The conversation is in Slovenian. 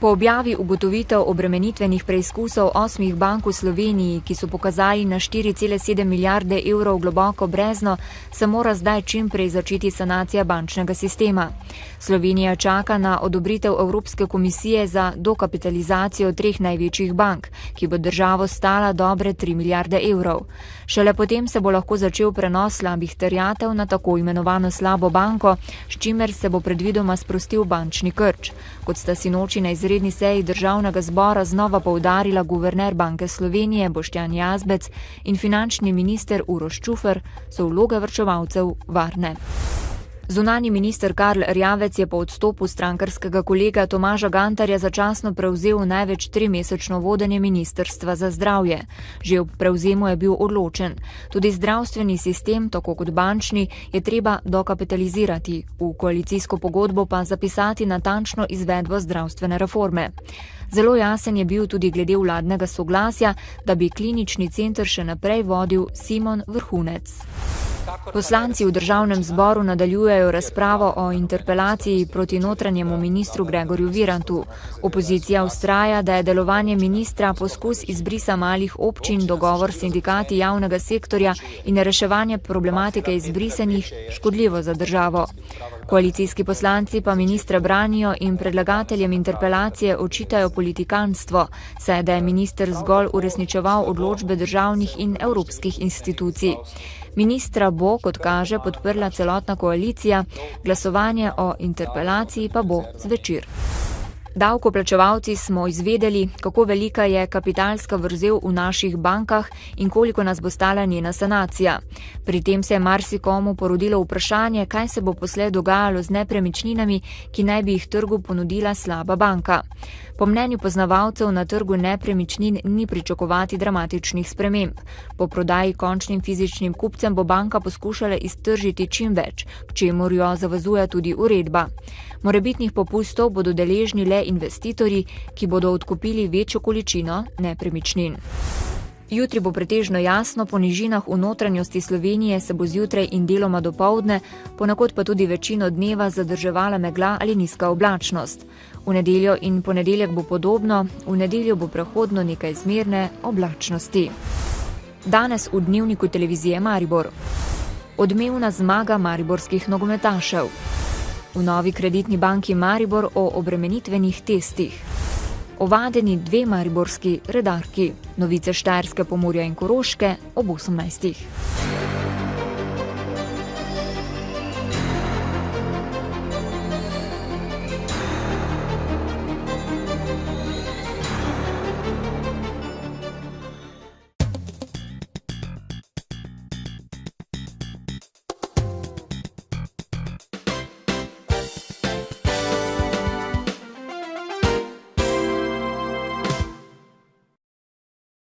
Po objavi ugotovitev obremenitvenih preizkusov 8 bank v Sloveniji, ki so pokazali na 4,7 milijarde evrov globoko brezno, se mora zdaj čim prej začeti sanacija bančnega sistema. Slovenija čaka na odobritev Evropske komisije za dokapitalizacijo 3 največjih bank, ki bo državo stala dobre 3 milijarde evrov. Šele potem se bo lahko začel prenos slabih terjatev na tako imenovano slabo banko, s čimer se bo predvidoma sprostil bančni krč. Kot sta sinoči na izredni seji Državnega zbora znova poudarila guverner Banke Slovenije Boštjan Jazbec in finančni minister Uroš Čufer, so vloge varčevalcev varne. Zunanji minister Karl Erjavec je po odstopu strankarskega kolega Tomaža Gantarja začasno prevzel največ 3-mesečno vodenje Ministrstva za zdravje. Že ob prevzemu je bil odločen. Tudi zdravstveni sistem, tako kot bančni, je treba dokapitalizirati, v koalicijsko pogodbo pa zapisati natančno izvedbo zdravstvene reforme. Zelo jasen je bil tudi glede vladnega soglasja, da bi klinični center še naprej vodil Simon Vrhunec. Poslanci v Državnem zboru nadaljujejo razpravo o interpelaciji proti notranjemu ministru Gregorju Virantu. Opozicija vztraja, da je delovanje ministra poskus izbrisa malih občin, dogovor s sindikati javnega sektorja in reševanje problematike izbrisenih škodljivo za državo. Koalicijski poslanci pa ministra branijo in predlagateljem interpelacije očitajo politikanstvo, saj da je minister zgolj uresničeval odločbe državnih in evropskih institucij. Ministra bo, kot kaže, podprla celotna koalicija, glasovanje o interpelaciji pa bo zvečer. Davkoplačevalci smo izvedeli, kako velika je kapitalska vrzel v naših bankah in koliko nas bo stala njena sanacija. Pri tem se je marsikomu porodilo vprašanje, kaj se bo poslej dogajalo z nepremičninami, ki naj bi jih trgu ponudila slaba banka. Po mnenju poznavalcev na trgu nepremičnin ni pričakovati dramatičnih sprememb. Po prodaji končnim fizičnim kupcem bo banka poskušala iztržiti čim več, k čemur jo zavezuje tudi uredba. Morebitnih popustov bodo deležni le investitorji, ki bodo odkupili večjo količino nepremičnin. Jutri bo pretežno jasno, po nižinah v notranjosti Slovenije se bo zjutraj in deloma dopoldne, ponekod pa tudi večino dneva zadrževala megla ali nizka oblačnost. V nedeljo in ponedeljek bo podobno, v nedeljo bo prehodno nekaj zmerne oblačnosti. Danes v Dnevniku televizije Maribor. Odmevna zmaga mariborskih nogometašev. V Novi Kreditni banki Maribor o obremenitvenih testih. Ovadeni 2 mariborski redarki. Novice Štajerske, Pomurja in Koroške ob 18.